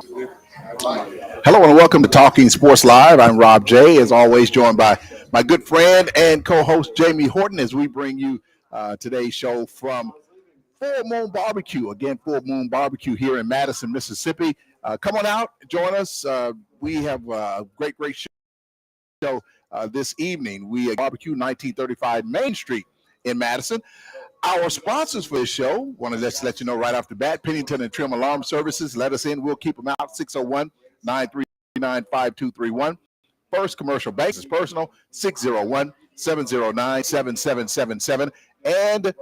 Hello and welcome to Talking Sports Live. I'm Rob J. As always, joined by my good friend and co-host Jamie Horton as we bring you today's show from Full Moon Barbecue. Again, Full Moon Barbecue here in Madison, Mississippi. Come on out, join us. We have a great show this evening. We barbecue 1935 Main Street in Madison. Our sponsors for this show, want to let you know right off the bat, Pennington and Trim Alarm Services. Let us in. We'll keep them out, 601-939-5231. First Commercial Bank is personal, 601-709-7777. And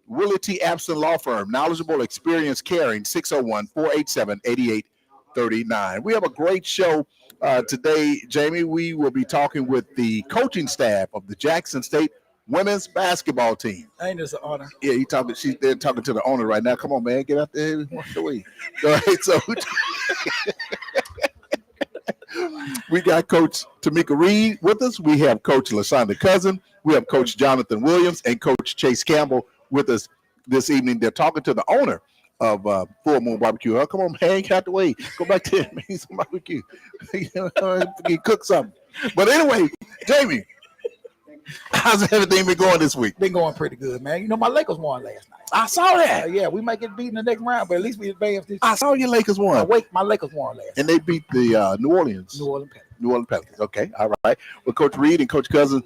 Willie T. Abston Law Firm, knowledgeable, experience, caring, 601-487-8839. We have a great show today, Jamie. We will be talking with the coaching staff of the Jackson State women's basketball team. Ain't this an honor? Yeah, they're talking to the owner right now. Come on, man, get out there and walk away. All right, so we got Coach Tamika Reed with us. We have Coach LaShonda Cousin. We have Coach Jonathan Williams and Coach Chase Campbell with us this evening. They're talking to the owner of Full Moon Barbecue. Oh, come on, man, get out the way. Go back there and make some barbecue. You cook something. But anyway, Jamie, how's everything been going this week? Been going pretty good, man. You know, my Lakers won last night. I saw that. Yeah, we might get beat in the next round, but at least we advanced this. I saw your Lakers won. My Lakers won last and they beat the New Orleans Pelicans. Okay, all right. Well, Coach Reed and Coach Cousin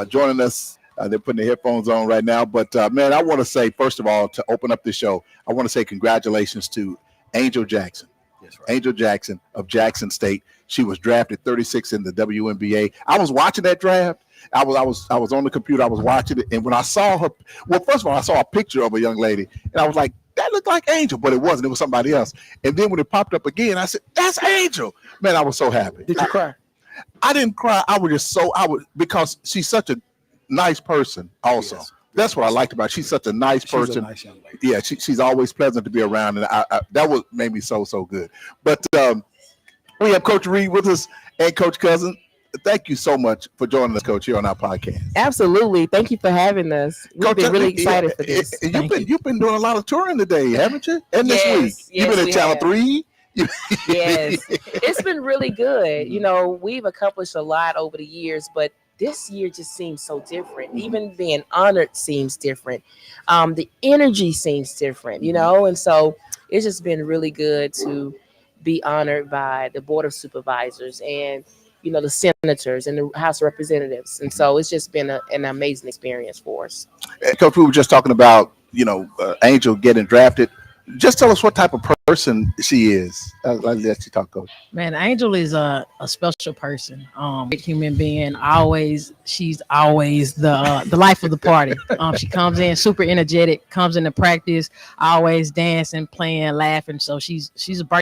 joining us. They're putting their headphones on right now. But, man, I want to say, first of all, to open up this show, I want to say congratulations to Angel Jackson. That's right. Angel Jackson of Jackson State. She was drafted 36 in the WNBA. I was watching that draft. I was on the computer. I was watching it, and when I saw her, well, first of all, I saw a picture of a young lady, and I was like, "That looked like Angel," but it wasn't. It was somebody else. And then when it popped up again, I said, "That's Angel!" Man, I was so happy. Did you cry? I didn't cry. Because she's such a nice person. Also, Yes. That's what I liked about her. She's such a nice person. She's a nice young lady. Yeah, she's always pleasant to be around, and that made me so good. But we have Coach Reed with us and Coach Cousin. Thank you so much for joining us, Coach, here on our podcast. Absolutely. Thank you for having us. We've Coach, been really excited for this. You've been doing a lot of touring today, haven't you? And this week. You've been at Channel 3. Yes. It's been really good. You know, we've accomplished a lot over the years, but this year just seems so different. Even being honored seems different. The energy seems different, you know, and so it's just been really good to be honored by the Board of Supervisors and the senators and the House of Representatives. And so it's just been an amazing experience for us. Coach, we were just talking about, Angel getting drafted. Just tell us what type of person she is. I'll let you talk, Coach. Man, Angel is a special person, a human being. She's always the life of the party. She comes in super energetic, comes into practice, always dancing, playing, laughing. So she's a bright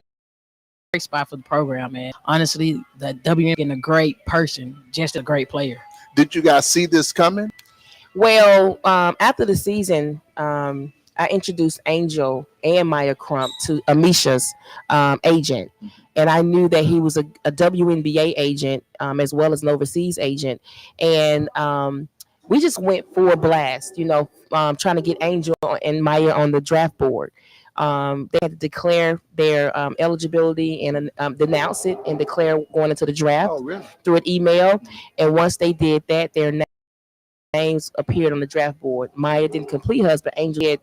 spot for the program, man. Honestly, the WN getting a great person, just a great player. Did you guys see this coming? Well, after the season, I introduced Angel and Maya Crump to Amisha's agent. And I knew that he was a WNBA agent as well as an overseas agent. And we just went for a blast, trying to get Angel and Maya on the draft board. They had to declare their eligibility and denounce it and declare going into the draft through an email. And once they did that, their names appeared on the draft board. Maya didn't complete hers, but Angel did.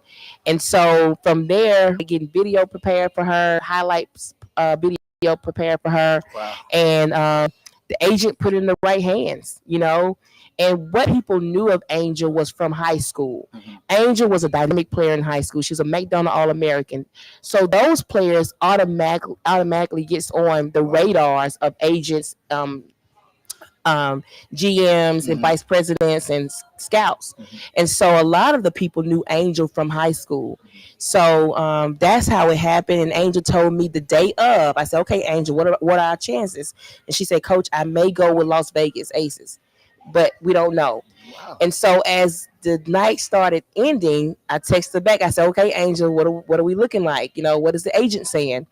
And so from there, getting video prepared for her, highlights video prepared for her. Wow. And the agent put it in the right hands, And what people knew of Angel was from high school. Mm-hmm. Angel was a dynamic player in high school. She was a McDonald All-American. So those players automatically gets on the radars of agents, GMs and vice presidents and scouts. And so a lot of the people knew Angel from high school. So that's how it happened. And Angel told me the day of, I said, "Okay, Angel, what are our chances?" And she said, "Coach, I may go with Las Vegas Aces, but we don't know." Wow. And so as the night started ending, I texted back. I said, "Okay, Angel, what are we looking like? What is the agent saying?"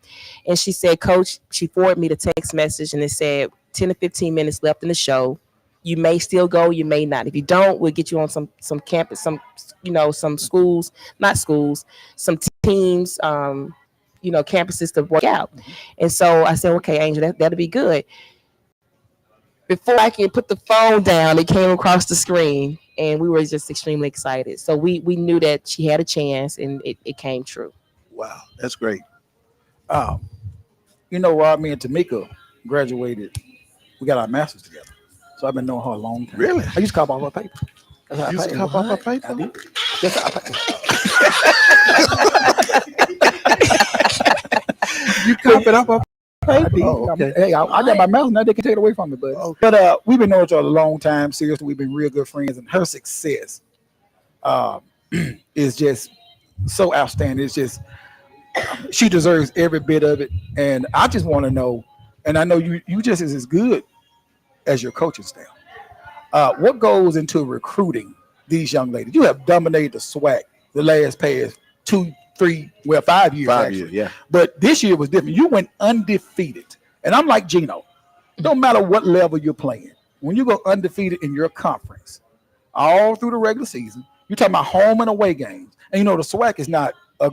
And she said, "Coach," she forwarded me the text message and it said 10 to 15 minutes left in the show. You may still go, you may not. If you don't, we'll get you on some campus, some schools, not schools, some teams, campuses to work out. And so I said, okay, Angel, that'll be good. Before I can put the phone down, it came across the screen, and we were just extremely excited. So we knew that she had a chance, and it came true. Wow, that's great. Rob, me and Tamika graduated. We got our masters together. So I've been knowing her a long time. Really? I used to cop off her paper. That's how I You used to paid. cop off her paper? I did. That's how I paid. You cop it off her I did. Oh, okay. Hey, I got my mouth now. They can take it away from me, but we've been knowing each other a long time. Seriously, we've been real good friends, and her success is just so outstanding. It's just she deserves every bit of it, and I just want to know. And I know you just as good as your coaching staff. What goes into recruiting these young ladies? You have dominated the SWAC the last past 2, 3, 5 years. 5 actually. years, yeah. But this year was different. You went undefeated. And I'm like Gino. No matter what level you're playing, when you go undefeated in your conference, all through the regular season, you're talking about home and away games. And the SWAC is not a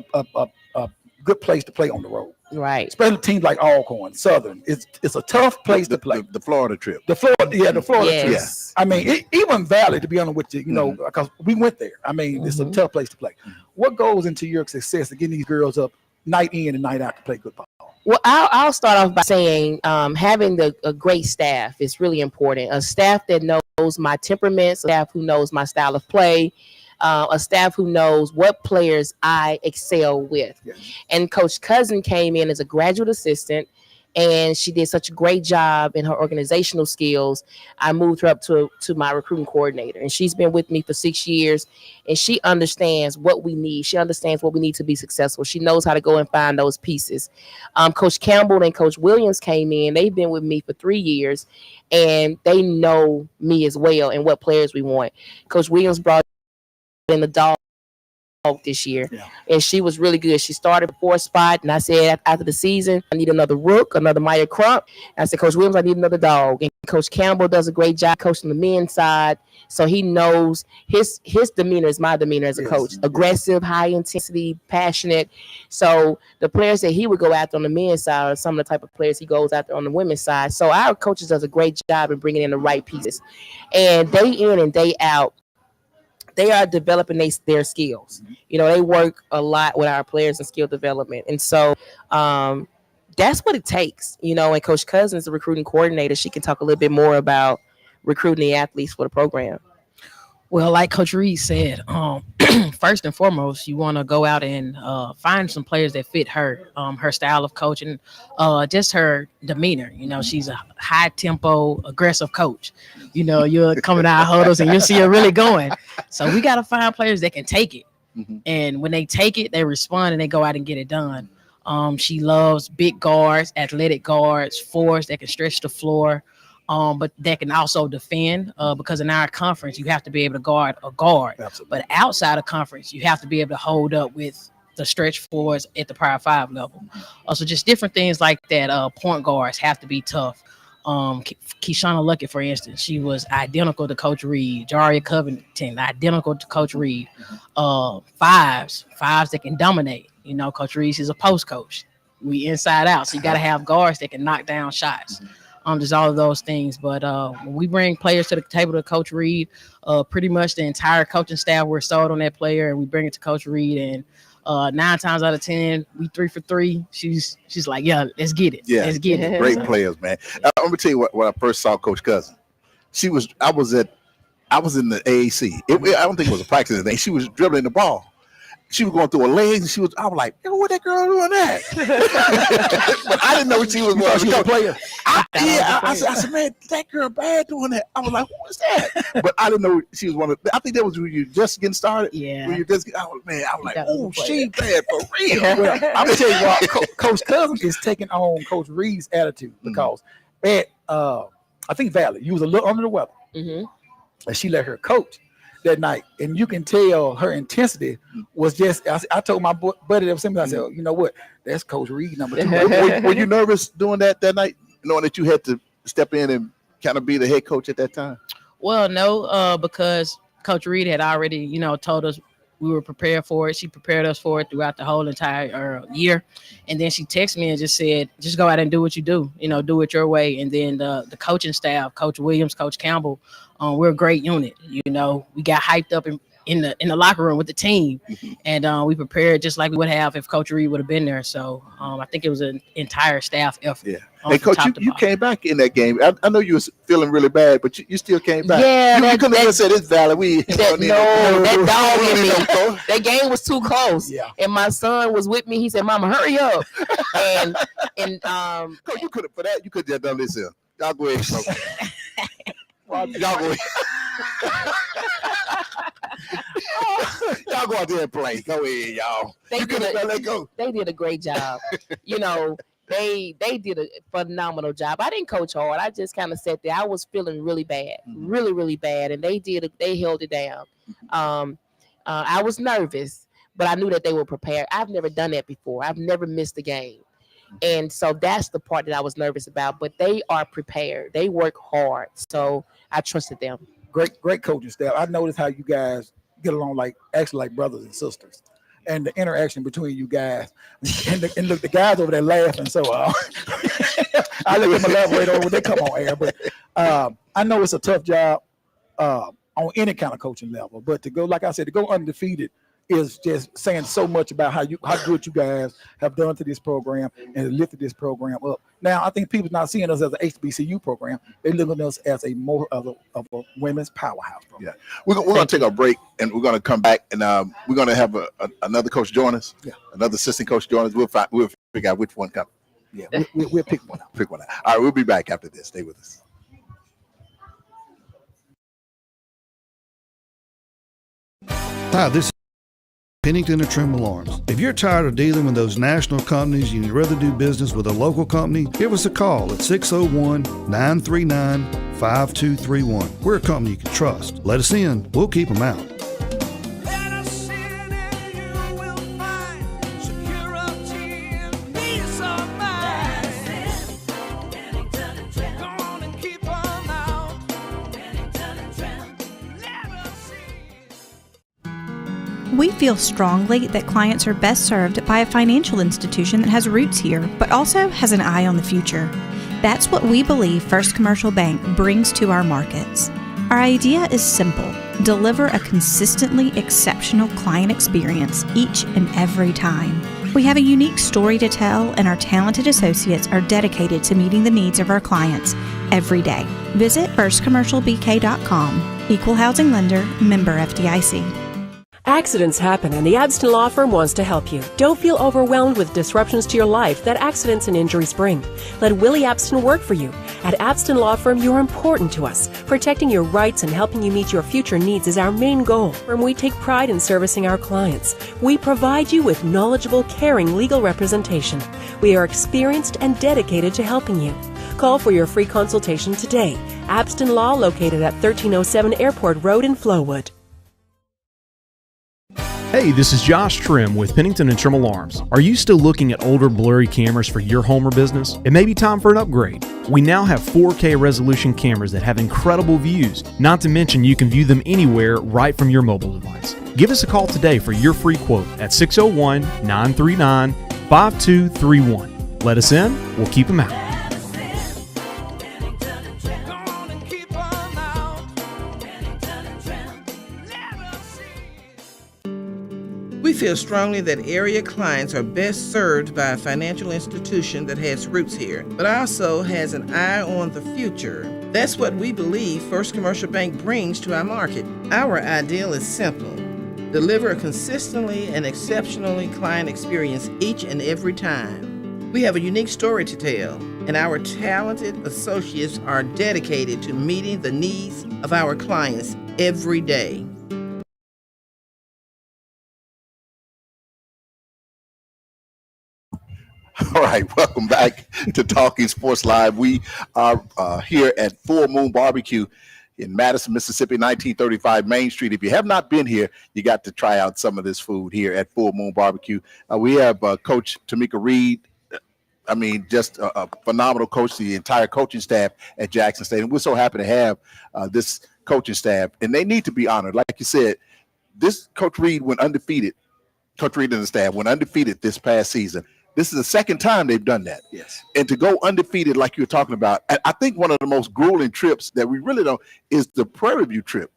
good place to play on the road. Right. Especially teams like Alcorn, Southern. It's a tough place to play. The Florida trip. The Florida trip. Yes. I mean, even Valley, to be honest with you, because we went there. I mean, it's a tough place to play. What goes into your success of getting these girls up night in and night out to play good ball? Well, I'll start off by saying having a great staff is really important. A staff that knows my temperament, a staff who knows my style of play, a staff who knows what players I excel with. Yes. And Coach Cousin came in as a graduate assistant, and she did such a great job in her organizational skills. I moved her up to my recruiting coordinator, and she's been with me for 6 years, and she understands what we need. She understands what we need to be successful. She knows how to go and find those pieces. Coach Campbell and Coach Williams came in. They've been with me for 3 years, and they know me as well and what players we want. Coach Williams brought in the dog this year, and she was really good. She started 4th spot, and I said after the season, I need another rook, another Maya Crump. I said, Coach Williams, I need another dog. And Coach Campbell does a great job coaching the men's side, so he knows his demeanor is my demeanor as a coach. Aggressive, high intensity, passionate. So the players that he would go after on the men's side are some of the type of players he goes after on the women's side. So our coaches does a great job in bringing in the right pieces, and day in and day out, they are developing their skills. They work a lot with our players in skill development. And so that's what it takes, and Coach Cousins, the recruiting coordinator, she can talk a little bit more about recruiting the athletes for the program. Well, like Coach Reed said, first and foremost, you want to go out and find some players that fit her style of coaching, just her demeanor. She's a high tempo, aggressive coach. You're coming out of huddles and you'll see her really going. So we got to find players that can take it. And when they take it, they respond and they go out and get it done. She loves big guards, athletic guards, forwards that can stretch the floor. But that can also defend because in our conference, you have to be able to guard a guard. Absolutely. But outside of conference, you have to be able to hold up with the stretch forwards at the Power 5 level. So just different things like that. Point guards have to be tough. Keishana Luckett, for instance, she was identical to Coach Reed. Jaria Covington, identical to Coach Reed. Fives that can dominate. Coach Reed is a post coach. We inside out. So you got to have guards that can knock down shots. There's all of those things. But when we bring players to the table to Coach Reed, pretty much the entire coaching staff, we're sold on that player, and we bring it to Coach Reed. And 9 times out of 10, we 3 for 3. She's like, yeah, let's get it. Yeah, let's get it. Great players, man. Let me tell you when I first saw Coach Cousin. I was in the AAC. I don't think it was a practice thing. She was dribbling the ball. She was going through her legs, and I was like, what that girl doing that? But I didn't know she was a player. I said, man, that girl bad doing that. I was like, who is that? But I didn't know she was one of. I think that was when you just getting started. Yeah. When you just, I was like, oh, she bad for real. Well, I'm gonna tell you what, Coach Cousin is taking on Coach Reed's attitude because at I think Valley, you was a little under the weather, and she let her coach that night, and you can tell her intensity was just. I told my buddy that was similar. I said, you know what? That's Coach Reed number 2. Were you nervous doing that night, knowing that you had to step in and kind of be the head coach at that time? Well, no, because Coach Reed had already, told us we were prepared for it. She prepared us for it throughout the whole entire year. And then she texted me and just said, just go out and do what you do, do it your way. And then the coaching staff, Coach Williams, Coach Campbell, we're a great unit. We got hyped up in the locker room with the team, and we prepared just like we would have if Coach Reed would have been there. So I think it was an entire staff effort. Yeah. Hey, Coach, you came back in that game. I know you was feeling really bad, but you still came back. Yeah, you couldn't have said it's valid. That game was too close. Yeah. And my son was with me. He said, "Mama, hurry up!" and Coach, you could have for that. You could have done this here. Y'all go ahead, Coach. Y'all go ahead. Y'all go out there and play. Go ahead, y'all. They You could have let go. They did a great job. They did a phenomenal job. I didn't coach hard. I just kind of sat there. I was feeling really bad, really, really bad, and they held it down. I was nervous, but I knew that they were prepared. I've never done that before. I've never missed a game. And so that's the part that I was nervous about, but they are prepared. They work hard. So I trusted them. Great coaching staff. I noticed how you guys get along like brothers and sisters, and the interaction between you guys. And look, the guys over there laughing. So I let them elaborate over when they come on air. But I know it's a tough job on any kind of coaching level. But to go, like I said, to go undefeated is just saying so much about how good you guys have done to this program and lifted this program up. Now, I think people's not seeing us as an HBCU program. They're looking at us as a more of a women's powerhouse program. Yeah, we're going to take a break, and we're going to come back, and we're going to have another coach join us. Yeah, another assistant coach join us. We'll figure out which one comes. Yeah, we'll pick one out. Pick one out. All right, we'll be back after this. Stay with us. Hi, this is Pennington and Trimble Arms. If you're tired of dealing with those national companies and you'd rather do business with a local company, give us a call at 601-939-5231. We're a company you can trust. Let us in. We'll keep them out. We feel strongly that clients are best served by a financial institution that has roots here, but also has an eye on the future. That's what we believe First Commercial Bank brings to our markets. Our idea is simple: deliver a consistently exceptional client experience each and every time. We have a unique story to tell, and our talented associates are dedicated to meeting the needs of our clients every day. Visit firstcommercialbk.com. Equal housing lender, member FDIC. Accidents happen, and the Abston Law Firm wants to help you. Don't feel overwhelmed with disruptions to your life that accidents and injuries bring. Let Willie Abston work for you. At Abston Law Firm, you're important to us. Protecting your rights and helping you meet your future needs is our main goal, and we take pride in servicing our clients. We provide you with knowledgeable, caring legal representation. We are experienced and dedicated to helping you. Call for your free consultation today. Abston Law, located at 1307 Airport Road in Flowood. Hey, this is Josh Trim with Pennington and Trimble Arms. Are you still looking at older blurry cameras for your home or business? It may be time for an upgrade. We now have 4K resolution cameras that have incredible views. Not to mention you can view them anywhere right from your mobile device. Give us a call today for your free quote at 601-939-5231. Let us in, we'll keep them out. We feel strongly that area clients are best served by a financial institution that has roots here, but also has an eye on the future. That's what we believe First Commercial Bank brings to our market. Our ideal is simple: deliver a consistently and exceptionally client experience each and every time. We have a unique story to tell, and our talented associates are dedicated to meeting the needs of our clients every day. All right, welcome back to Talking Sports Live. We are here at Full Moon Barbecue in Madison, Mississippi, 1935 Main Street. If you have not been here, you got to try out some of this food here at Full Moon Barbecue. We have Coach Tamika Reed. I mean, just a phenomenal coach, the entire coaching staff at Jackson State. And we're so happy to have this coaching staff, and they need to be honored. Like you said, this Coach Reed went undefeated. Coach Reed and the staff went undefeated this past season. This is the second time they've done that. Yes. And to go undefeated, like you're talking about, I think one of the most grueling trips that we really don't is the Prairie View trip.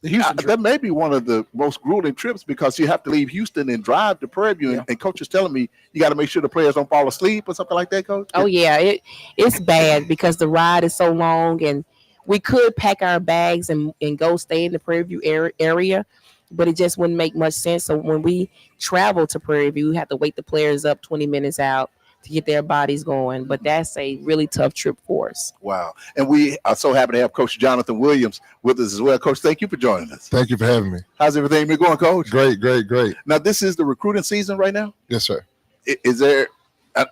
The Houston trip. That may be one of the most grueling trips because you have to leave Houston and drive to Prairie View. Yeah. And Coach is telling me you got to make sure the players don't fall asleep or something like that, Coach. Oh yeah, it's bad because the ride is so long, and we could pack our bags and go stay in the Prairie View area, but it just wouldn't make much sense. So when we travel to Prairie View, we have to wake the players up 20 minutes out to get their bodies going. But that's a really tough trip for us. Wow. And we are so happy to have Coach Jonathan Williams with us as well. Coach, thank you for joining us. Thank you for having me. How's everything been going, Coach? Great, great, great. Now, this is the recruiting season right now? Yes, sir. Is there,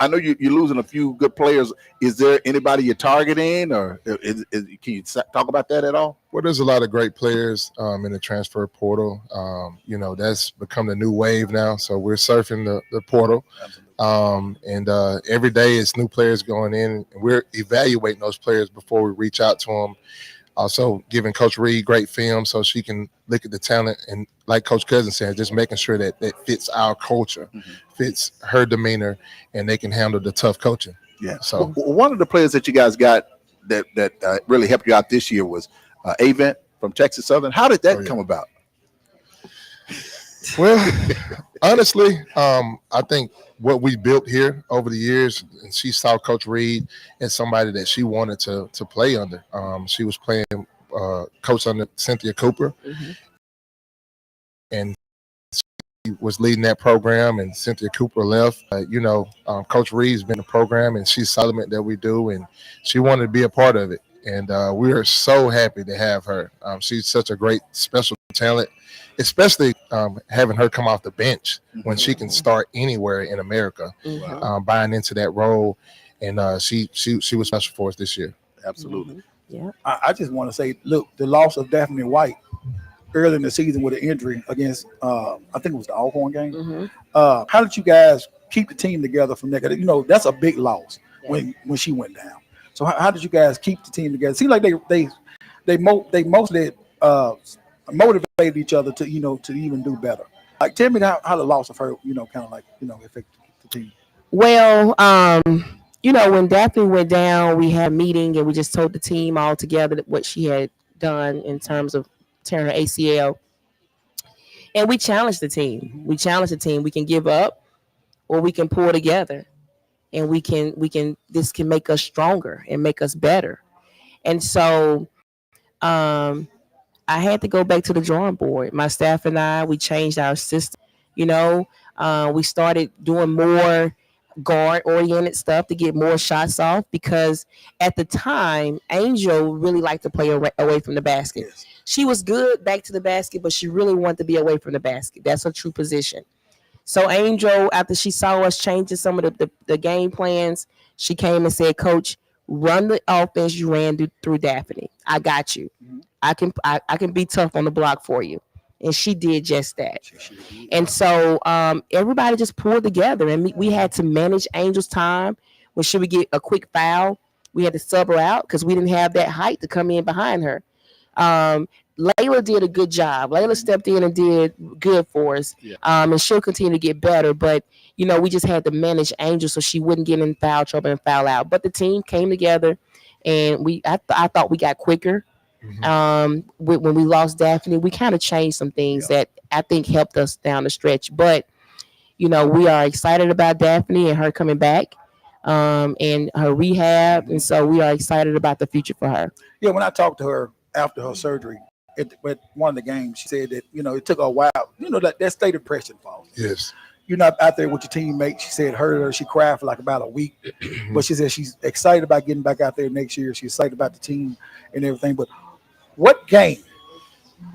I know you're losing a few good players. Is there anybody you're targeting, or can you talk about that at all? Well, there's a lot of great players in the transfer portal. That's become the new wave now. So we're surfing the portal. And every day it's new players going in. And we're evaluating those players before we reach out to them. Also giving Coach Reed great film so she can look at the talent. And like Coach Cousins said, just making sure that fits our culture, fits her demeanor, and they can handle the tough coaching. Yeah. So one of the players that you guys got that really helped you out this year was Avent from Texas Southern. How did that come about? Well, honestly, I think what we built here over the years, and she saw Coach Reed as somebody that she wanted to play under. She was playing coach under Cynthia Cooper, and she was leading that program, and Cynthia Cooper left. Coach Reed's been in the program, and she's adamant that we do, and she wanted to be a part of it. And we are so happy to have her. She's such a great special talent, especially having her come off the bench when she can start anywhere in America, buying into that role. And she was special for us this year. Absolutely. Yeah. I just want to say, look, the loss of Daphne White early in the season with an injury against, I think it was the Alcorn game. How did you guys keep the team together from that? You know, that's a big loss when she went down. So how did you guys keep the team together? It seems like they mostly motivated each other to even do better. Like, tell me how the loss of her, kind of affected the team. Well, when Daphne went down, we had a meeting and we just told the team all together what she had done in terms of tearing her ACL. And we challenged the team. We can give up or we can pull together. And this can make us stronger and make us better. And so I had to go back to the drawing board. My staff and I, we changed our system. We started doing more guard-oriented stuff to get more shots off because at the time, Angel really liked to play away from the basket. Yes. She was good back to the basket, but she really wanted to be away from the basket. That's her true position. So Angel, after she saw us changing some of the game plans, she came and said, "Coach, run the offense you ran through Daphne. I got you. I can be tough on the block for you." And she did just that. And so everybody just pulled together, and we had to manage Angel's time. When she would get a quick foul, we had to sub her out because we didn't have that height to come in behind her. Layla did a good job. Layla stepped in and did good for us. Yeah. And she'll continue to get better. But, we just had to manage Angel so she wouldn't get in foul trouble and foul out. But the team came together, and I thought we got quicker. When we lost Daphne, we kind of changed some things that I think helped us down the stretch. But, we are excited about Daphne and her coming back and her rehab. And so we are excited about the future for her. Yeah, when I talked to her after her surgery, at one of the games, she said that, it took her a while, that state of depression falls. Yes. You're not out there with your teammates. She said hurt her. She cried for like about a week. But she said she's excited about getting back out there next year. She's excited about the team and everything. But what game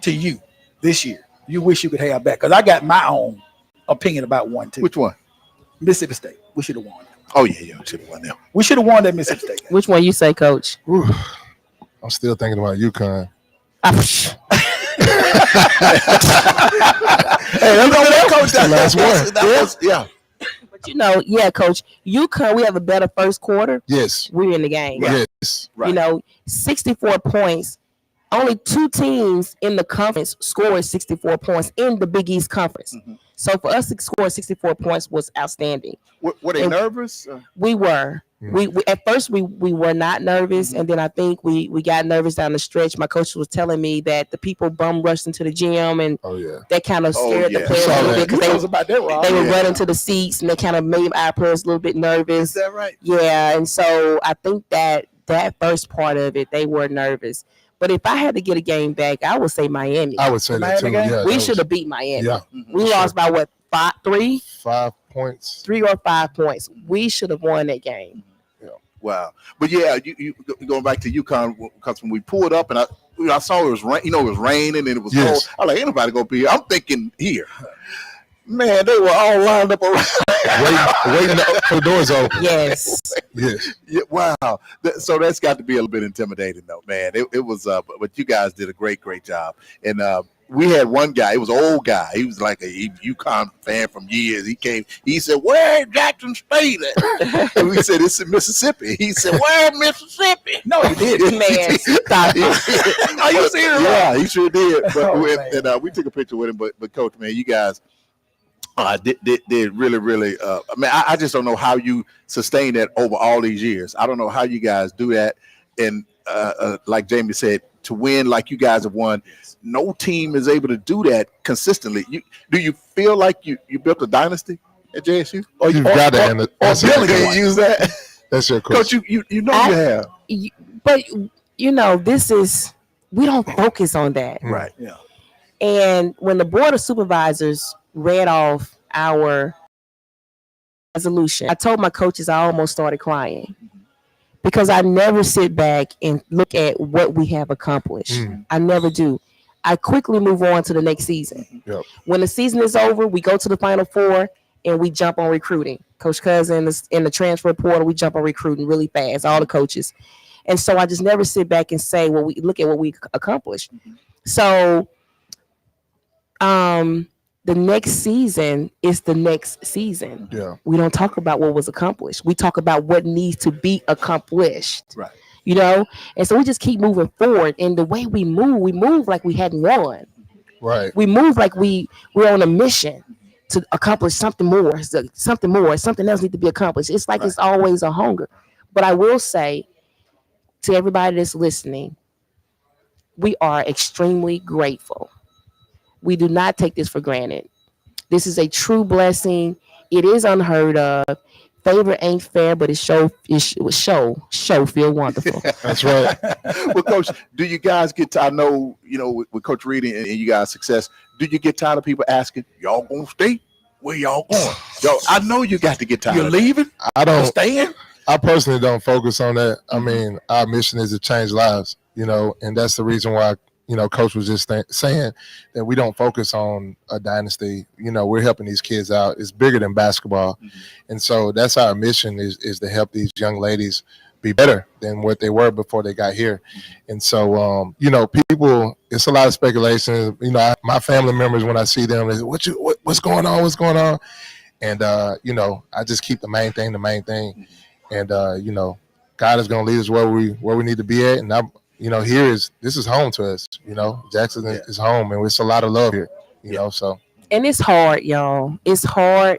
to you this year you wish you could have back? Because I got my own opinion about one, too. Which one? Mississippi State. We should have won. Oh, yeah, we should have won them. We should have won that Mississippi State game. Which one you say, Coach? I'm still thinking about UConn. Hey, that's Coach. The last one. Yeah. But Coach, UConn, we have a better first quarter. Yes. We're in the game. Yes. Right. 64 points only 2 teams in the conference scored 64 points in the Big East Conference. So for us to score 64 points was outstanding. Were they And nervous? We were. We at first we were not nervous, and then I think we got nervous down the stretch. My coach was telling me that the people bum rushed into the gym, and that kind of scared the players a little bit because they were running to the seats, and they kind of made our players a little bit nervous. Is that right? Yeah, and so I think that first part of it, they were nervous. But if I had to get a game back, I would say Miami. I would say that too. Yeah, we should have beat Miami. Yeah, we lost by what, 5 points, 3 or 5 points. We should have won that game. Wow. But yeah, you going back to UConn, because when we pulled up and I saw it was rain, it was raining and it was cold. I was like, ain't nobody gonna be here. I'm thinking here. Man, they were all lined up around waiting for the doors open. Yes. Yes. Yeah, wow. So that's got to be a little bit intimidating though, man. It was but you guys did a great job. And we had one guy, he was an old guy. He was like a UConn fan from years. He came, he said, "Where Jackson State at?" And we said, "It's in Mississippi." He said, "Where Mississippi?" No, he didn't. Man, stop it. Are you serious? Yeah, he sure did. But Oh, we took a picture with him. But Coach, man, you guys did really. I mean, I just don't know how you sustain that over all these years. I don't know how you guys do that. And like Jamie said, to win like you guys have won, no team is able to do that consistently. Do you feel like you built a dynasty at JSU? Or you got to end it. Billy can use that. That's your question. Coach, you know you have. But you know, we don't focus on that. Right. Yeah. And when the board of supervisors read off our resolution, I told my coaches I almost started crying because I never sit back and look at what we have accomplished. I never do. I quickly move on to the next season. Yep. When the season is over, we go to the Final Four and we jump on recruiting. Coach Cousin in the transfer portal, we jump on recruiting really fast, all the coaches. And so I just never sit back and say, well, we look at what we accomplished. So the next season is the next season. Yeah. We don't talk about what was accomplished. We talk about what needs to be accomplished. Right. You know? And so we just keep moving forward. And the way we move like we hadn't won. Right. We move like we're on a mission to accomplish something more. Something else needs to be accomplished. It's like It's always a hunger. But I will say to everybody that's listening, we are extremely grateful. We do not take this for granted. This is a true blessing. It is unheard of. Favor ain't fair, but it sure feel wonderful. That's right. Well, Coach, do you guys get to, I know, with Coach Reed and you guys' success, do you get tired of people asking, y'all gonna stay? Where y'all going? Yo, I know you got to get tired. You're leaving? I don't. Staying? I personally don't focus on that. I mean, our mission is to change lives, and that's the reason why, Coach was just saying that we don't focus on a dynasty. We're helping these kids out. It's bigger than basketball. And so that's our mission is to help these young ladies be better than what they were before they got here. And so, people, it's a lot of speculation. My family members, when I see them, they say, what's going on? What's going on? And, I just keep the main thing. And, God is going to lead us where we need to be at. And this is home to us, Jackson is home, and it's a lot of love here, so. And it's hard, y'all. It's hard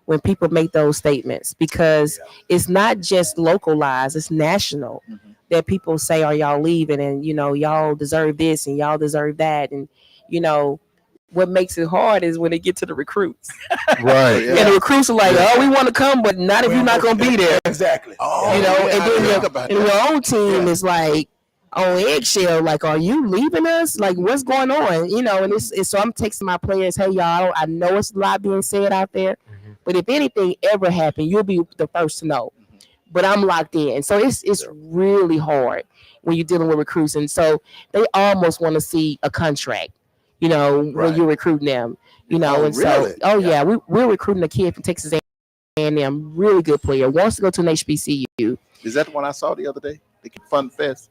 when people make those statements because it's not just localized, it's national that people say, are y'all leaving? And, y'all deserve this and y'all deserve that. And, what makes it hard is when they get to the recruits. Right. And the recruits are like, oh, we want to come, but not if you're not going to be there. Exactly. And then your own team is like, on eggshell, like, are you leaving us? Like, what's going on? And it's so I'm texting my players, hey, y'all, I know it's a lot being said out there, but if anything ever happened, you'll be the first to know. But I'm locked in. So it's really hard when you're dealing with recruits. And so they almost want to see a contract, when you're recruiting them, and really? So, yeah, we're recruiting a kid from Texas A&M, really good player, wants to go to an HBCU. Is that the one I saw the other day? The Fun Fest?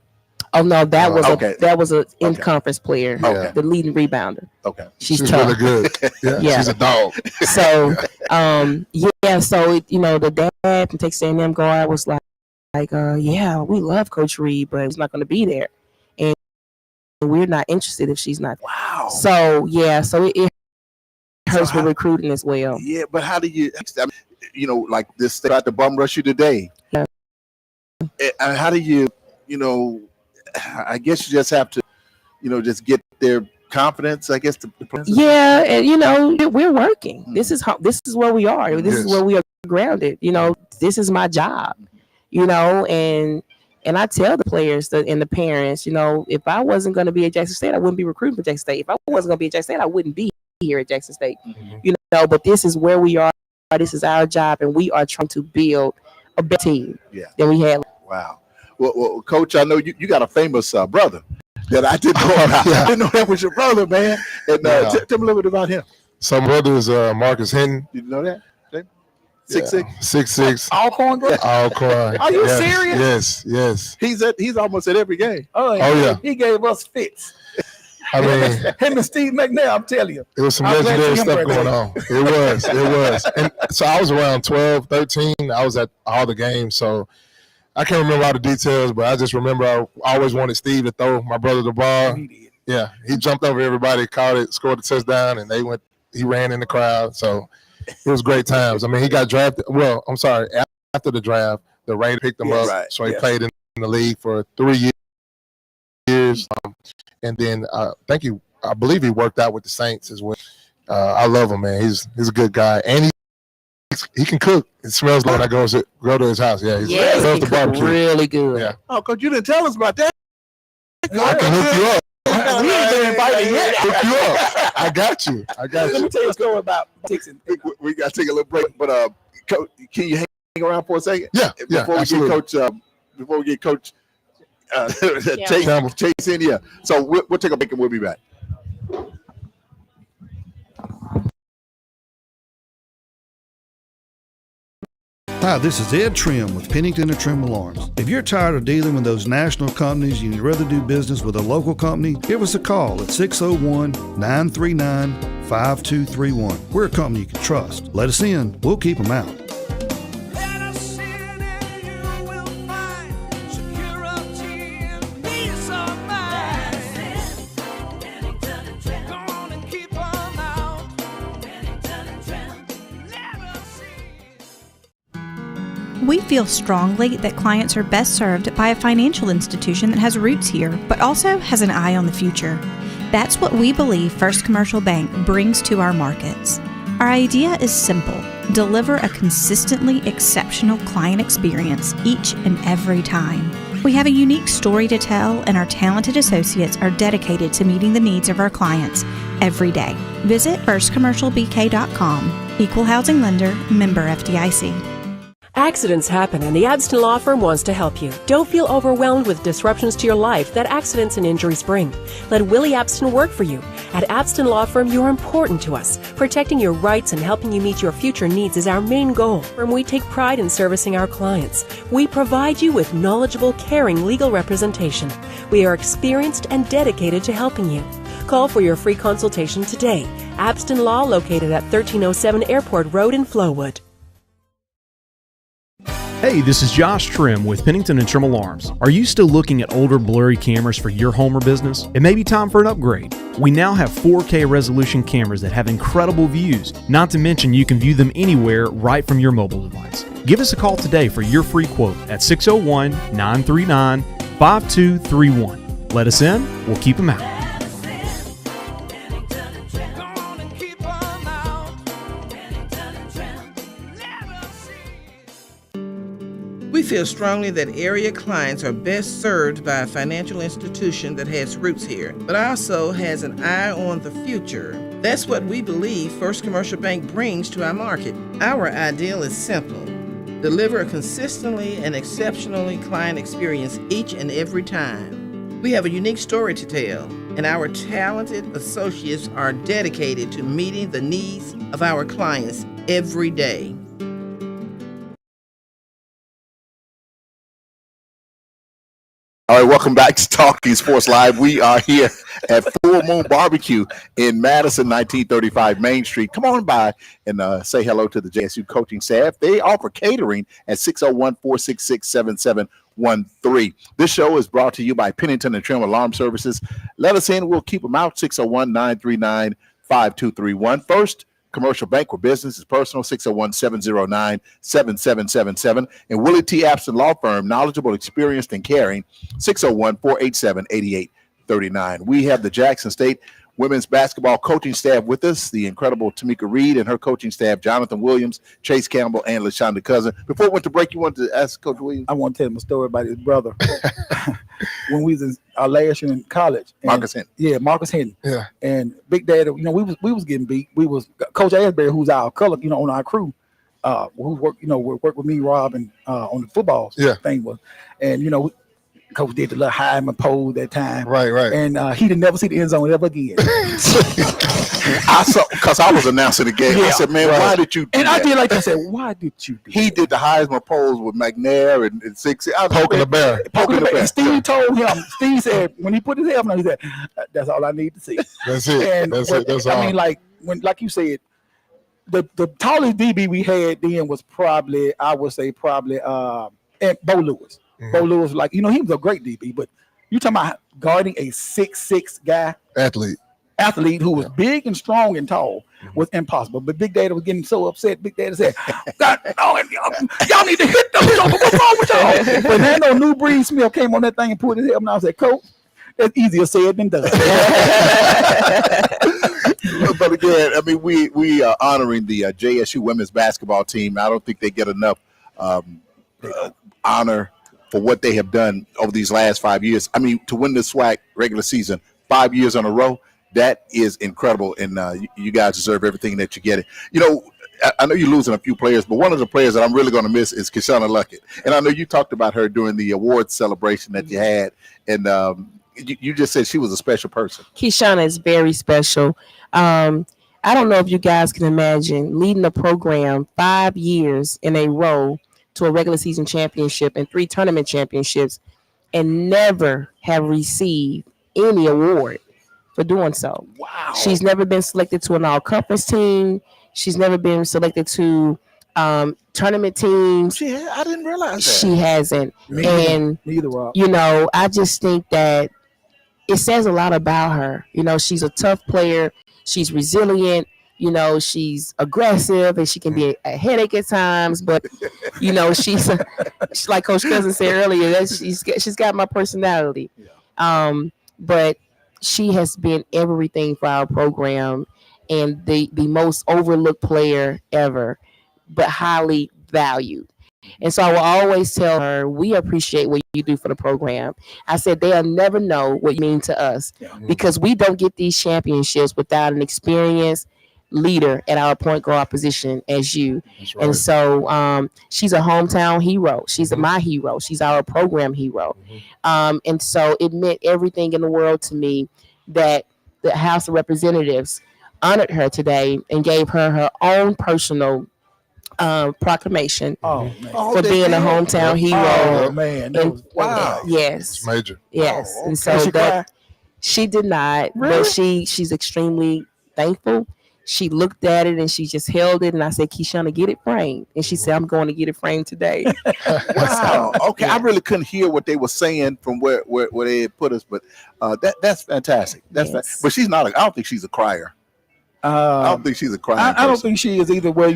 Oh no, that was a in-conference player, Okay. the leading rebounder. Okay. She's really tough. good. Yeah. She's a dog. So, so the dad from Texas A&M guard was like, yeah, we love Coach Reed, but he's not going to be there. we're not interested if she's not. Wow. So yeah, so it hurts So how- with recruiting as well. Yeah, but how do you, I mean, like this, they tried to bum rush you today. Yeah. And how do you, I guess you just have to, just get their confidence, I guess. Yeah, and we're working. This is where we are. This is Yes. where we are grounded. This is my job. And I tell the players and the parents, if I wasn't going to be at Jackson State, I wouldn't be recruiting for Jackson State. If I wasn't going to be at Jackson State, I wouldn't be here at Jackson State. But this is where we are. This is our job, and we are trying to build a better team than we had. Wow. Well, Coach, I know you got a famous brother that I didn't know about. I didn't know that was your brother, man. And tell me a little bit about him. So my brother is Marcus Hinton. Did you know that? 6'6". 6'6". Alcorn, bro. Alcorn. Are you Yes, serious? Yes. He's almost at every game. Oh yeah. He gave us fits. I mean, Him and Steve McNair, I'm telling you. it was some I'm glad legendary you stuff remember going on. It was. And so I was around 12, 13. I was at all the games. So I can't remember all the details, but I just remember I always wanted Steve to throw my brother the ball. He did. Yeah, he jumped over everybody, caught it, scored a touchdown, and he ran in the crowd. So it was great times. I mean, he got drafted. Well, I'm sorry, after the draft, the Raiders picked him up. Right. So he played in the league for 3 years. And then I believe he worked out with the Saints as well. I love him, man. He's a good guy. And he can cook. It smells like when I go to his house. Yeah, he loves the barbecue. Really good. Yeah. Oh, Coach, you didn't tell us about that. I can hook you up. We ain't been invited yet. Hook you up. I got you. Let me tell you a story about Dixon. We got to take a little break, but Coach, can you hang around for a second? Yeah, Before we get Coach Chase in here. So we'll take a break and we'll be back. Hi, this is Ed Trim with Pennington and Trim Alarms. If you're tired of dealing with those national companies and you'd rather do business with a local company, give us a call at 601-939-5231. We're a company you can trust. Let us in. We'll keep them out. We feel strongly that clients are best served by a financial institution that has roots here, but also has an eye on the future. That's what we believe First Commercial Bank brings to our markets. Our idea is simple: deliver a consistently exceptional client experience each and every time. We have a unique story to tell, and our talented associates are dedicated to meeting the needs of our clients every day. Visit firstcommercialbk.com. Equal housing lender, member FDIC. Accidents happen, and the Abston Law Firm wants to help you. Don't feel overwhelmed with disruptions to your life that accidents and injuries bring. Let Willie Abston work for you. At Abston Law Firm, you're important to us. Protecting your rights and helping you meet your future needs is our main goal. We take pride in servicing our clients. We provide you with knowledgeable, caring legal representation. We are experienced and dedicated to helping you. Call for your free consultation today. Abston Law, located at 1307 Airport Road in Flowood. Hey, this is Josh Trim with Pennington and Trim Alarms. Are you still looking at older blurry cameras for your home or business? It may be time for an upgrade. We now have 4K resolution cameras that have incredible views, not to mention you can view them anywhere right from your mobile device. Give us a call today for your free quote at 601-939-5231. Let us in, we'll keep them out. We feel strongly that area clients are best served by a financial institution that has roots here, but also has an eye on the future. That's what we believe First Commercial Bank brings to our market. Our ideal is simple: deliver a consistently and exceptionally client experience each and every time. We have a unique story to tell, and our talented associates are dedicated to meeting the needs of our clients every day. All right, welcome back to Talking Sports Live. We are here at Full Moon Barbecue in Madison, 1935 Main Street. Come on by and say hello to the JSU coaching staff. They offer catering at 601-466-7713. This show is brought to you by Pennington and Trim Alarm Services. Let us in. We'll keep them out. 601-939-5231. First Commercial Bank, where business is personal, 601-709-7777. And Willie T. Abston Law Firm, knowledgeable, experienced, and caring, 601-487-8839. We have the Jackson State women's basketball coaching staff with us, the incredible Tamika Reed and her coaching staff, Jonathan Williams, Chase Campbell, and LaShonda Cousin. Before we went to break, you wanted to ask Coach Williams? I want to tell him a story about his brother. When we was in our last year in college. Marcus Hinton. Yeah, Marcus Hinton. Yeah. And Big Daddy, we was getting beat. We was Coach Asbury, who's our color, on our crew, who worked with me, Rob, and on the football thing was. And Coach did the little Heisman pose that time. Right. And he didn't never see the end zone ever again. I saw, because I was announcing the game. I said, man, why did you do and that? I did like that. I said, why did you do He that? did the Heisman pose with McNair and Six. Poking the bear. Poking the bear. And Steve told him, Steve said, when he put his helmet on, he said, that's all I need to see. That's it. And That's it. That's all. I mean, like you said, the tallest DB we had then was probably, I would say and Bo Lewis. Mhm. Bo Lewis, he was a great DB, but you talking about guarding a 6'6" guy, athlete who was big and strong and tall was impossible. But Big Daddy was getting so upset. Big Daddy said, God, no, y'all need to hit them. What's wrong with y'all? But then New Breed Smith came on that thing and put his helmet on. I said, Coach, that's easier said than done. But again, I mean, we are honoring the JSU women's basketball team. I don't think they get enough honor for what they have done over these last 5 years. I mean, to win the SWAC regular season 5 years in a row, that is incredible, and you guys deserve everything that you're getting. I know you're losing a few players, but one of the players that I'm really going to miss is Kishana Luckett. And I know you talked about her during the awards celebration that you had, and you just said she was a special person. Kishana is very special. I don't know if you guys can imagine leading a program 5 years in a row to a regular season championship and 3 tournament championships and never have received any award for doing so. Wow. She's never been selected to an all-conference team. She's never been selected to tournament teams. I didn't realize that. She hasn't. Neither, Rob. I just think that it says a lot about her. She's a tough player. She's resilient. She's aggressive and she can be a headache at times, but she's like Coach Cousin said earlier, she's got my personality. But she has been everything for our program and the most overlooked player ever, but highly valued. And so I will always tell her, we appreciate what you do for the program. I said, they'll never know what you mean to us because we don't get these championships without an experienced leader at our point guard position as you. Right. And so she's a hometown hero. She's my hero. She's our program hero. And so it meant everything in the world to me that the House of Representatives honored her today and gave her her own personal proclamation for being a hometown hero. Oh, man. Wow. Yes. It's major. Yes. Oh, And okay. so she did not, Really? but she's extremely thankful. She looked at it and she just held it. And I said, Kishana, get it framed. And she said, I'm going to get it framed today. Wow. Okay. I really couldn't hear what they were saying from where they had put us, but that's fantastic. Yes. But she's not. I don't think she's a crier. I don't think she's a crying. I don't person. think she is either. Well,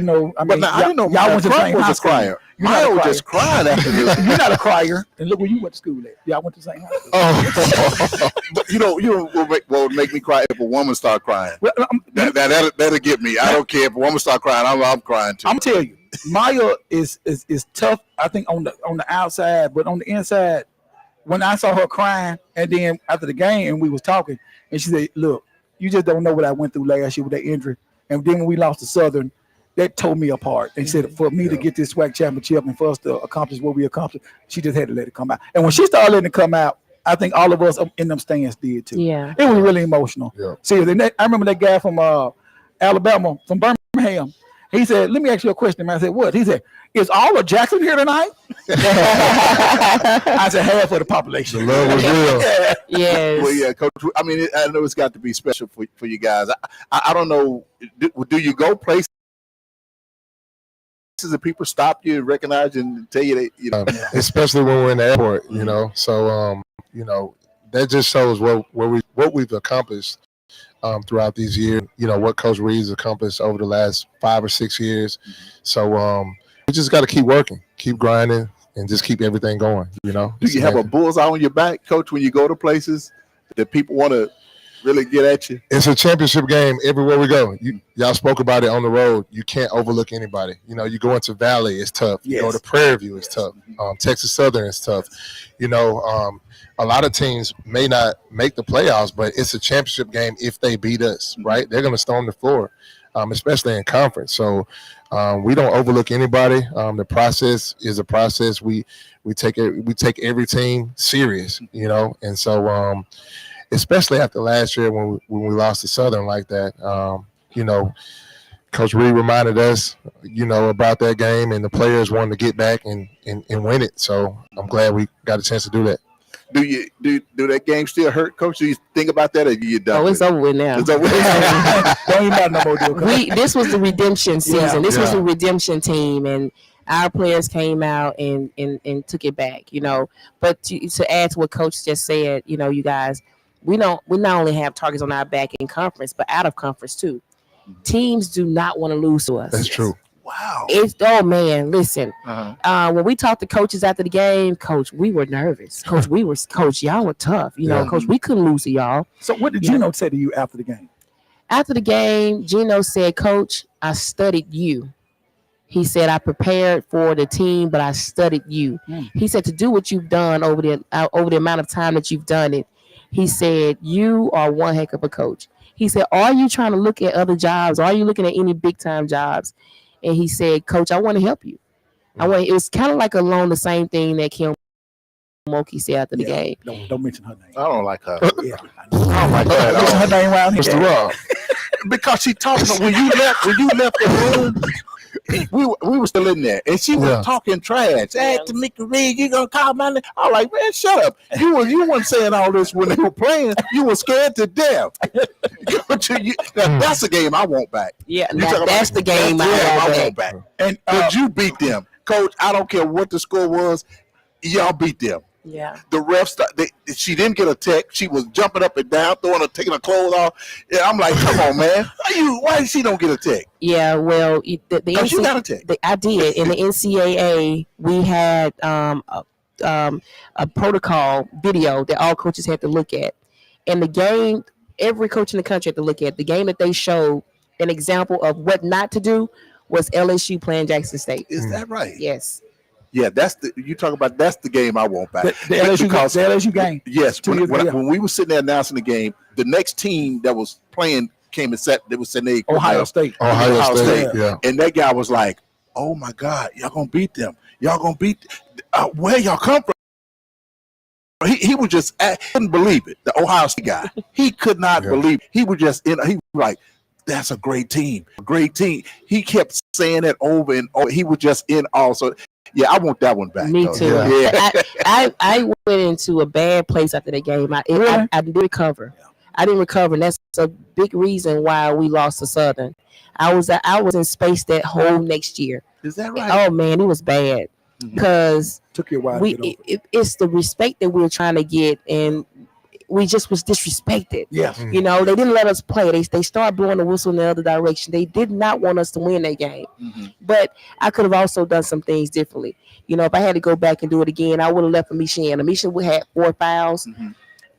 But now, I didn't know y'all went to the Crump same was high a school. crier. You're not a Maya crier. just cried after this. You're not a crier. And look where you went to school at. Y'all went to the same high school. Oh, but you will make me cry if a woman start crying. Well, That'll get me. I don't care if a woman start crying. I'm crying too. I'm tell you, Maya is tough. I think on the outside, but on the inside, when I saw her crying, and then after the game, and we was talking, and she said, "Look, you just don't know what I went through last year with that injury." And then when we lost to Southern, that tore me apart. And said, for me to get this SWAC championship and for us to accomplish what we accomplished, she just had to let it come out. And when she started letting it come out, I think all of us in them stands did too. Yeah. It was really emotional. Yeah. See, I remember that guy from Alabama, from Birmingham. He said, "Let me ask you a question, man." I said, "What?" He said, "Is all of Jackson here tonight?" I said, "Half of the population." The love was real. Yes. Well, yeah, Coach. I mean, I know it's got to be special for you guys. I don't know. Do you go places that people stop you and recognize and tell you that Especially when we're in the airport, you know. So, that just shows what we've accomplished throughout these years. You know what Coach Reed's accomplished over the last 5 or 6 years. So we just got to keep working, keep grinding, and just keep everything going. You know. Do you have a bullseye on your back, Coach, when you go to places that people want to really get at you? It's a championship game everywhere we go. Y'all spoke about it on the road. You can't overlook anybody. You know, you go into Valley, it's tough. You go to Prairie View, it's tough. Texas Southern is tough. You know, a lot of teams may not make the playoffs, but it's a championship game if they beat us, right? They're going to storm the floor, especially in conference. So we don't overlook anybody. The process is a process. We take every team serious, you know, and so especially after last year when we lost to Southern like that, you know, Coach Reed reminded us, you know, about that game, and the players wanted to get back and win it. So I'm glad we got a chance to do that. Do that game still hurt, Coach? Do you think about that, or you done? Oh, it's over with now. It's over with. Don't even matter no more. This was the redemption season. This was Yeah. the redemption team, and our players came out and took it back. You know, but to add to what Coach just said, you know, you guys, we not only have targets on our back in conference, but out of conference too. Teams do not want to lose to us. That's true. Wow. Oh man, listen. When we talked to coaches after the game, Coach, we were nervous. Coach, y'all were tough. You know, Coach, we couldn't lose to y'all. So what did Gino say to you after the game? After the game, Gino said, "Coach, I studied you." He said, "I prepared for the team, but I studied you." He said, "To do what you've done over the amount of time that you've done it," he said, "you are one heck of a coach." He said, "Are you trying to look at other jobs? Are you looking at any big time jobs?" And he said, "Coach, I want to help you. It was kind of like along the same thing that Kim Mulkey said after the game. Don't mention her name. I don't like her. Yeah, I don't like her at mention all. her name around here. Mr. Rob. Because she talking when you left the room. We were still in there, and she was talking trash. Hey, Tamika Reed, you gonna call my name? I was like, man, shut up. You weren't saying all this when they were playing. You were scared to death. Now, that's the game I want back. Yeah, You talking that's about- the game I I want back. And But you beat them, Coach. I don't care what the score was. Y'all beat them. Yeah. The refs, she didn't get a tech. She was jumping up and down, taking her clothes off. Yeah, I'm like, come on, man. Why she don't get a tech? Yeah, well, the You got a tech. I did. In the NCAA, we had a protocol video that all coaches had to look at. And the game, every coach in the country had to look at. The game that they showed an example of what not to do was LSU playing Jackson State. Is that right? Yes. Yeah, that's the game I want back. The LSU game. Yes, 2 years ago. when we were sitting there announcing the game, the next team that was playing came and sat. They was sitting there. Ohio State. Ohio State, yeah. And that guy was like, "Oh my God, y'all gonna beat them? Y'all gonna beat? Where y'all come from?" He was just couldn't believe it. The Ohio State guy, he could not believe it. He was just he was like, "That's a great team, great team." He kept saying it over and over. He was just in awe. So yeah, I want that one back. Me though. too. Yeah. I went into a bad place after the game. I didn't recover. I didn't recover, and that's a big reason why we lost to Southern. I was in space that whole next year. Is that right? Oh man, it was bad because Took you a while to get over. it's the respect that we were trying to get, and we just was disrespected. Yes. You know, they didn't let us play. They started blowing the whistle in the other direction. They did not want us to win that game. But I could have also done some things differently. You know, if I had to go back and do it again, I would have left Amisha in. Amisha had 4 fouls,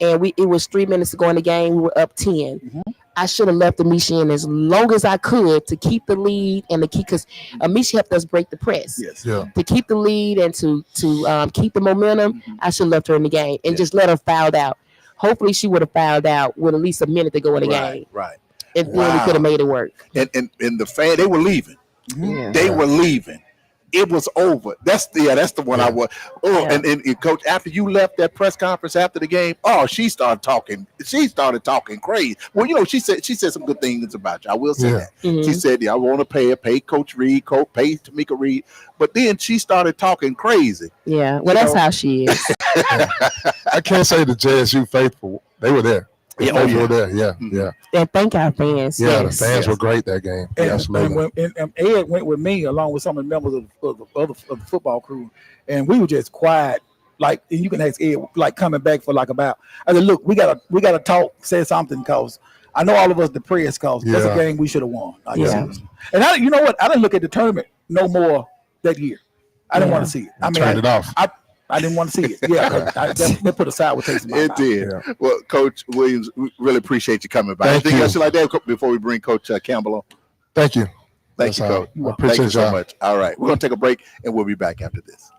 and it was 3 minutes to go in the game. We were up 10. I should have left Amisha in as long as I could to keep the lead and to keep, because Amisha helped us break the press. Yes. Yeah. To keep the lead and to keep the momentum, I should have left her in the game and just let her foul out. Hopefully she would have fouled out with at least a minute to go in the game. Right. And then we could have made it work. And the fan, they were leaving. Yeah. They were leaving. it was over. That's the one I was. Oh, Yeah. and coach, after you left that press conference after the game, oh, she started talking crazy. Well, she said some good things about you. I will say that. Mhm. She said, I want to pay Coach Reed, pay Tamika Reed. But then she started talking crazy. Yeah. Well, that's how she is. I can't say the JSU faithful. They were there. Yeah, They were there. Yeah, yeah. And thank our fans. Yeah, yes. the fans were great that game. And, Absolutely. and Ed went with me along with some of the members of the football crew, and we were just quiet. Like, and you can ask Ed, like coming back for like about. I said, look, we gotta talk, say something, cause I know all of us depressed, cause that's a game we should have won. Yeah. And you know what? I didn't look at the tournament no more that year. I didn't want to see it. I mean, Turned it off. I didn't want to see it. Yeah, they put a sour taste in my It mouth. did. Yeah. Well, Coach Williams, we really appreciate you coming by. Thank Anything you. else like that before we bring Coach Campbell on? Thank you. Thank That's you, all. Coach. I Thank appreciate you so y'all. much. All right, we're gonna take a break and we'll be back after this.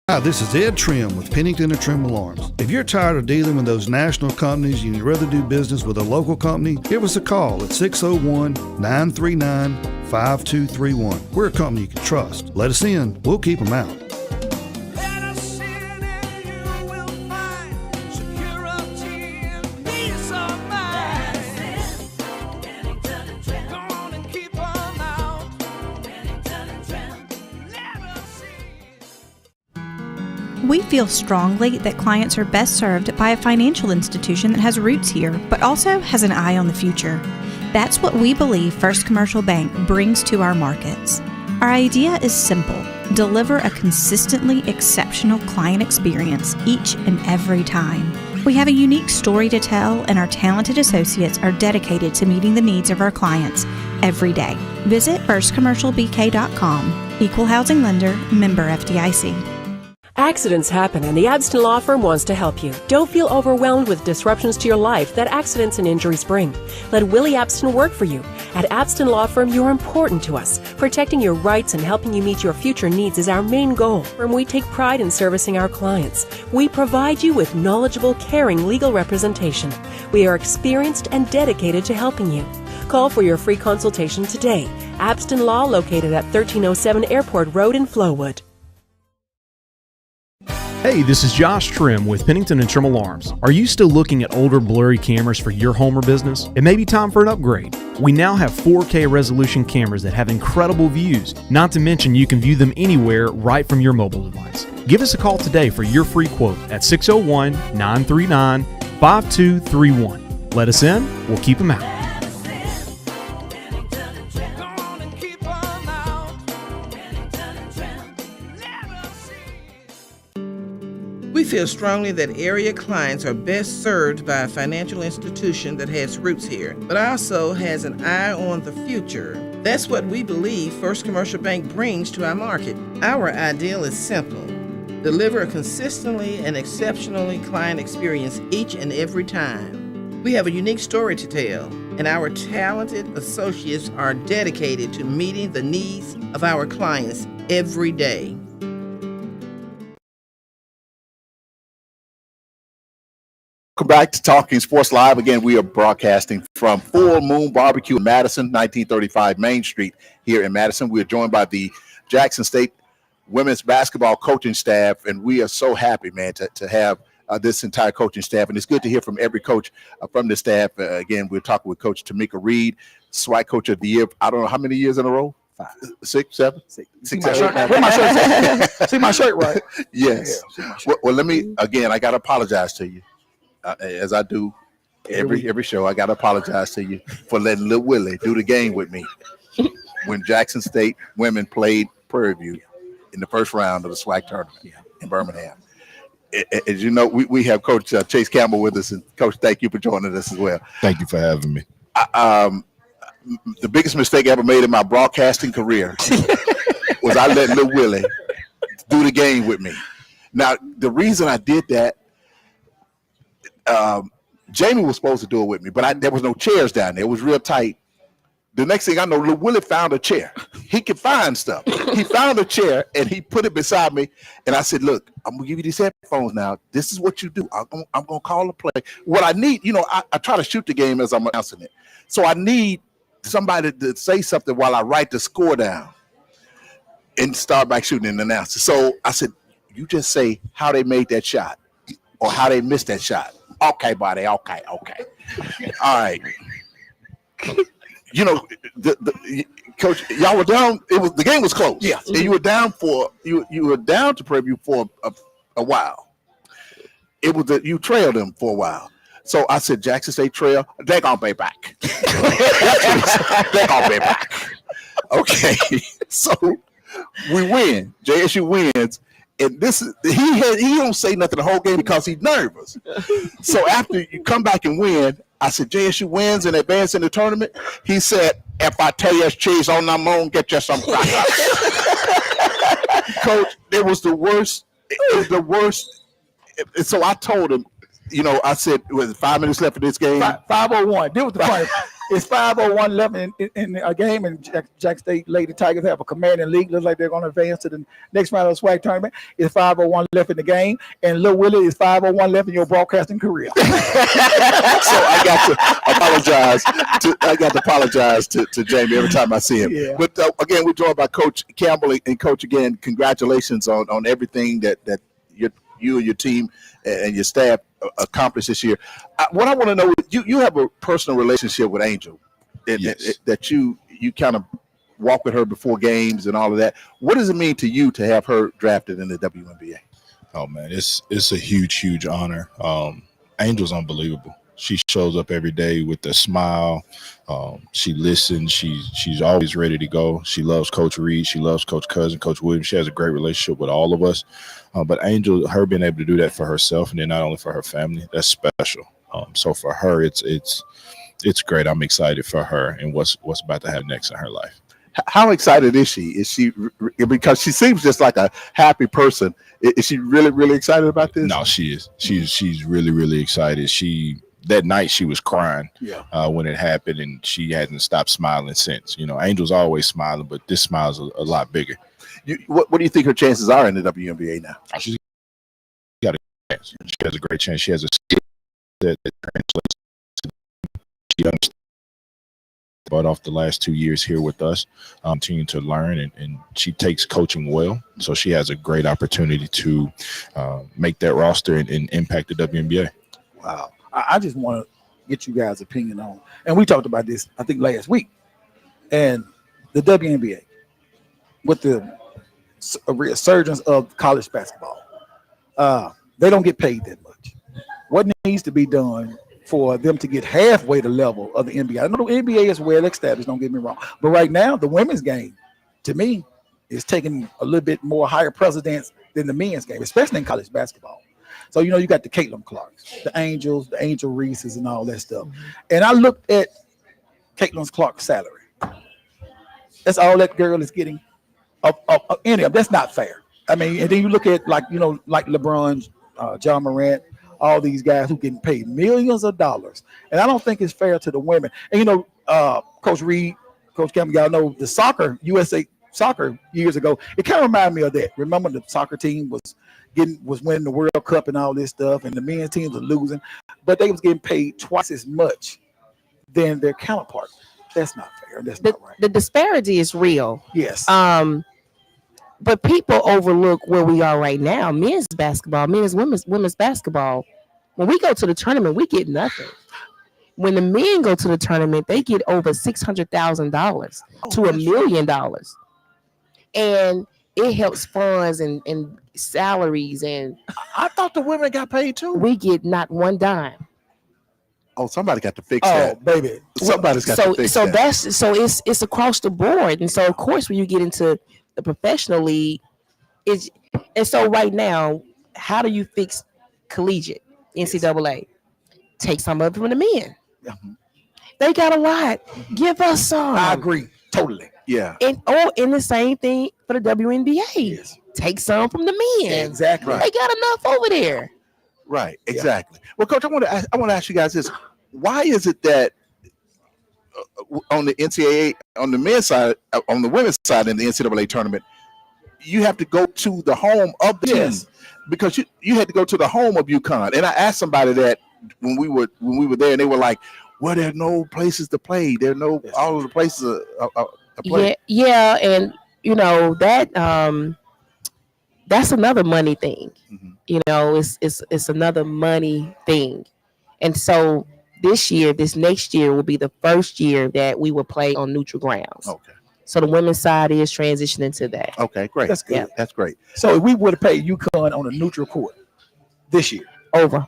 Hi, this is Ed Trim with Pennington and Trim Alarms. If you're tired of dealing with those national companies and you'd rather do business with a local company, give us a call at 601-939-5231. We're a company you can trust. Let us in. We'll keep them out. We feel strongly that clients are best served by a financial institution that has roots here, but also has an eye on the future. That's what we believe First Commercial Bank brings to our markets. Our idea is simple: deliver a consistently exceptional client experience each and every time. We have a unique story to tell, and our talented associates are dedicated to meeting the needs of our clients every day. Visit firstcommercialbk.com. Equal housing lender, member FDIC. Accidents happen, and the Abston Law Firm wants to help you. Don't feel overwhelmed with disruptions to your life that accidents and injuries bring. Let Willie Abston work for you. At Abston Law Firm, you're important to us. Protecting your rights and helping you meet your future needs is our main goal. And we take pride in servicing our clients. We provide you with knowledgeable, caring legal representation. We are experienced and dedicated to helping you. Call for your free consultation today. Abston Law, located at 1307 Airport Road in Flowood. Hey, this is Josh Trim with Pennington and Trim Alarms. Are you still looking at older blurry cameras for your home or business? It may be time for an upgrade. We now have 4K resolution cameras that have incredible views, not to mention you can view them anywhere right from your mobile device. Give us a call today for your free quote at 601-939-5231. Let us in, we'll keep them out. We feel strongly that area clients are best served by a financial institution that has roots here, but also has an eye on the future. That's what we believe First Commercial Bank brings to our market. Our ideal is simple: deliver a consistently and exceptionally client experience each and every time. We have a unique story to tell, and our talented associates are dedicated to meeting the needs of our clients every day. Welcome back to Talking Sports Live. Again, we are broadcasting from Full Moon Barbecue in Madison, 1935 Main Street here in Madison. We are joined by the Jackson State women's basketball coaching staff, and we are so happy, man, to have this entire coaching staff. And it's good to hear from every coach from the staff. Again, we're talking with Coach Tamika Reed, SWAC Coach of the Year. I don't know how many years in a row? 5, 6, 7? See my shirt? Where my shirt? See my shirt, right? Yes. Well, let me, again, I got to apologize to you. As I do every show, I got to apologize to you for letting Lil Willie do the game with me when Jackson State women played Prairie View in the first round of the SWAC tournament in Birmingham. As you know, we have Coach Chase Campbell with us. And Coach, thank you for joining us as well. Thank you for having me. The biggest mistake I ever made in my broadcasting career was I let Lil Willie do the game with me. Now, the reason I did that, Jamie was supposed to do it with me, but there was no chairs down there. It was real tight. The next thing I know, Lil Willie found a chair. he could find stuff. He found a chair and he put it beside me. And I said, look, I'm gonna give you these headphones now. This is what you do. I'm gonna call a play. What I need, I try to shoot the game as I'm announcing it. So I need somebody to say something while I write the score down and start back shooting and announce it. So I said, you just say how they made that shot or how they missed that shot. Okay, buddy. Okay. All right. Coach, y'all were down. The game was close. Yeah. And you were down to Prairie View for a while. It was that you trailed them for a while. So I said, Jackson State trail. They're gonna be back. They're gonna be back. Okay. So we win. JSU wins. And he don't say nothing the whole game because he's nervous. So after you come back and win, I said, JSU wins and advance in the tournament. He said, if I tell you it's cheese on the moon, get you some crackers. Coach, it was the worst. It was the worst. And so I told him, I said, with 5 minutes left of this game. 5:01. This was the point. It's 5:01 left in a game, and Jack State Lady Tigers have a commanding lead. Looks like they're going to advance to the next round of the SWAC tournament. It's 5:01 left in the game, and Lil Willie is 5:01 left in your broadcasting career. So I got to apologize to Jamie every time I see him. Yeah. But again, we're joined by Coach Campbell, and Coach, again, congratulations on everything that you and your team and your staff accomplished this year. What I want to know is you have a personal relationship with Angel, that you kind of walk with her before games and all of that. What does it mean to you to have her drafted in the WNBA? Oh man, it's a huge honor. Angel's unbelievable. She shows up every day with a smile. She listens. She's always ready to go. She loves Coach Reed. She loves Coach Cousin, Coach Williams. She has a great relationship with all of us. But Angel, her being able to do that for herself and then not only for her family, that's special. So for her, it's great. I'm excited for her and what's about to happen next in her life. How excited is she? Is she, because she seems just like a happy person? Is she really excited about this? No, she is. She's really excited. That night she was crying when it happened, and she hasn't stopped smiling since. Angel's always smiling, but this smile's a lot bigger. What do you think her chances are in the WNBA now? She's got a chance. She has a great chance. She has a skill that translates to she understands. But off the last 2 years here with us, continuing to learn, and she takes coaching well. So she has a great opportunity to make that roster and impact the WNBA. Wow. I just want to get you guys' opinion on, and we talked about this, I think, last week, and the WNBA with the resurgence of college basketball. They don't get paid that much. What needs to be done for them to get halfway the level of the NBA? I know the NBA is well established, don't get me wrong, but right now the women's game, to me, is taking a little bit more higher precedence than the men's game, especially in college basketball. So, you got the Caitlin Clarks, the Angels, the Angel Reeses, and all that stuff. And I looked at Caitlin Clark's salary. That's all that girl is getting. That's not fair. I mean, and then you look at like LeBron, John Morant, all these guys who getting paid millions of dollars. And I don't think it's fair to the women. And, Coach Reed, Coach Campbell, y'all know the soccer, USA soccer years ago, it kind of reminded me of that. Remember the soccer team was winning the World Cup and all this stuff, and the men's teams were losing, but they was getting paid twice as much than their counterpart. That's not fair. That's not right. The disparity is real. Yes. But people overlook where we are right now. Men's basketball, women's basketball. When we go to the tournament, we get nothing. When the men go to the tournament, they get over $600,000 to $1 million, and it helps funds and salaries. And I thought the women got paid too. We get not one dime. Oh, somebody got to fix that. Oh, baby. Somebody's got to fix that. It's across the board. And so, of course, when you get into the professional league, and so right now, how do you fix collegiate NCAA? Take some of it from the men. Mm-hmm. They got a lot. Give us some. I agree. Totally. Yeah. And the same thing for the WNBA. Yes. Take some from the men. Exactly. They got enough over there. Right. Exactly. Yeah. Well, Coach, I want to ask you guys this: why is it that on the NCAA, on the men's side, on the women's side in the NCAA tournament, you have to go to the home of the team because you had to go to the home of UConn. And I asked somebody that when we were there, and they were like, "Well, there are no places to play. There are no all of the places to play." Yeah, and you know that that's another money thing. Mm-hmm. You know, it's another money thing, and so this next year will be the first year that we will play on neutral grounds. Okay. So the women's side is transitioning to that. Okay, great. That's good. Yeah. That's great. So if we would have played UConn on a neutral court this year, Over.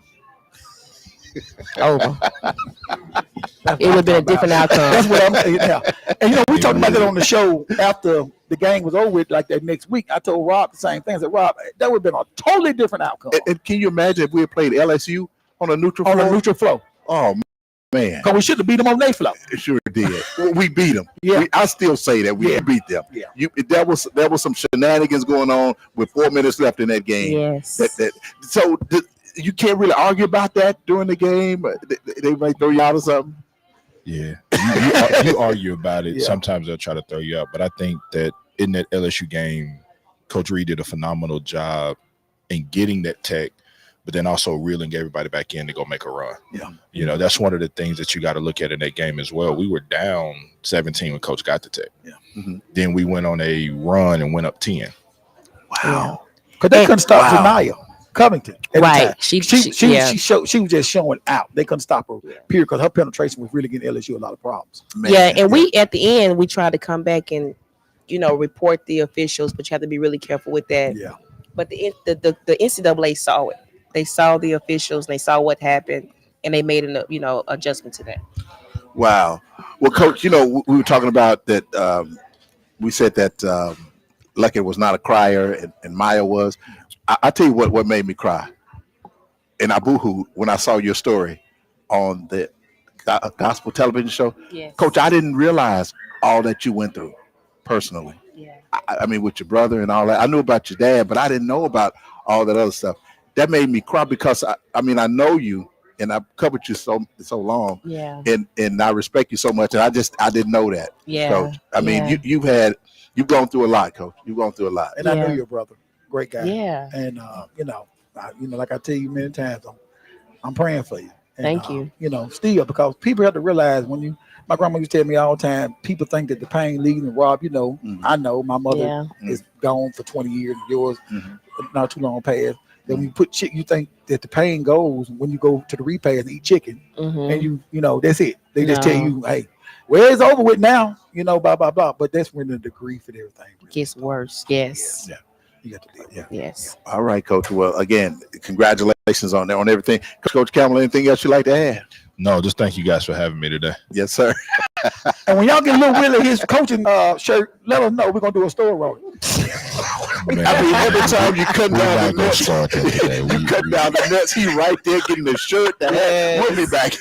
It would have been a different outcome. that's what I'm saying. Yeah. And you know, we talked about that on the show after the game was over with, like that next week. I told Rob the same thing. I said, Rob, that would have been a totally different outcome And can you imagine if we had played LSU on a neutral on floor? a neutral flow. Oh man, Because we should have beat them on their flow. it sure did. We beat them. Yeah. I still say that we Yeah. beat them. Yeah. There was some shenanigans going on with 4 minutes left in that game. Yes. You can't really argue about that during the game. They might throw you out or something. Yeah, you argue about it. Yeah. Sometimes they'll try to throw you out, but I think that in that LSU game, Coach Reed did a phenomenal job in getting that tech, but then also reeling everybody back in to go make a run. Yeah. You know, that's one of the things that you got to look at in that game as well. We were down 17 when Coach got the tech. Yeah. Mm-hmm. Then we went on a run and went up 10. Wow. Because they couldn't stop Zanaya Covington. at the Right. time. She She was just showing out. They couldn't stop her, period, because her penetration was really getting LSU a lot of problems. Yeah, and we at the end we tried to come back and report the officials, but you have to be really careful with that. Yeah. But the NCAA saw it. They saw the officials. They saw what happened, and they made an adjustment to that. Wow. Well, Coach, we were talking about that. We said that Luckett was not a crier, and Maya was. I tell you what made me cry, and I boohooed when I saw your story on the gospel television show. Yes. Coach, I didn't realize all that you went through personally. Yeah. I mean, with your brother and all that. I knew about your dad, but I didn't know about all that other stuff. That made me cry because I know you, and I've covered you so long. Yeah. And I respect you so much, and I didn't know that. Yeah. Coach. I mean, you've gone through a lot, Coach. You've gone through a lot. And I know your brother, great guy. Yeah. And like I tell you many times, I'm praying for you. And, Thank you. Still, because people have to realize my grandma used to tell me all the time, people think that the pain leaves, and Rob, I know my mother is gone for 20 years, yours not too long past. Then when you put chicken, you think that the pain goes when you go to the repast and eat chicken, and that's it. They just tell you, hey, well, it's over with now, blah blah blah. But that's when the grief and everything gets worse. Yes. Yeah. You got to deal. Yeah. Yes. All right, Coach. Well, again, congratulations on everything. Coach Campbell, anything else you'd like to add? No, just thank you guys for having me today. Yes, sir. And when y'all get Lil Willie his coaching shirt, let us know. We're gonna do a story on it. Man, I mean, every time you cut we're down not the gonna nuts, start that today. you cut down the nuts. He right there getting the shirt. We'll be back.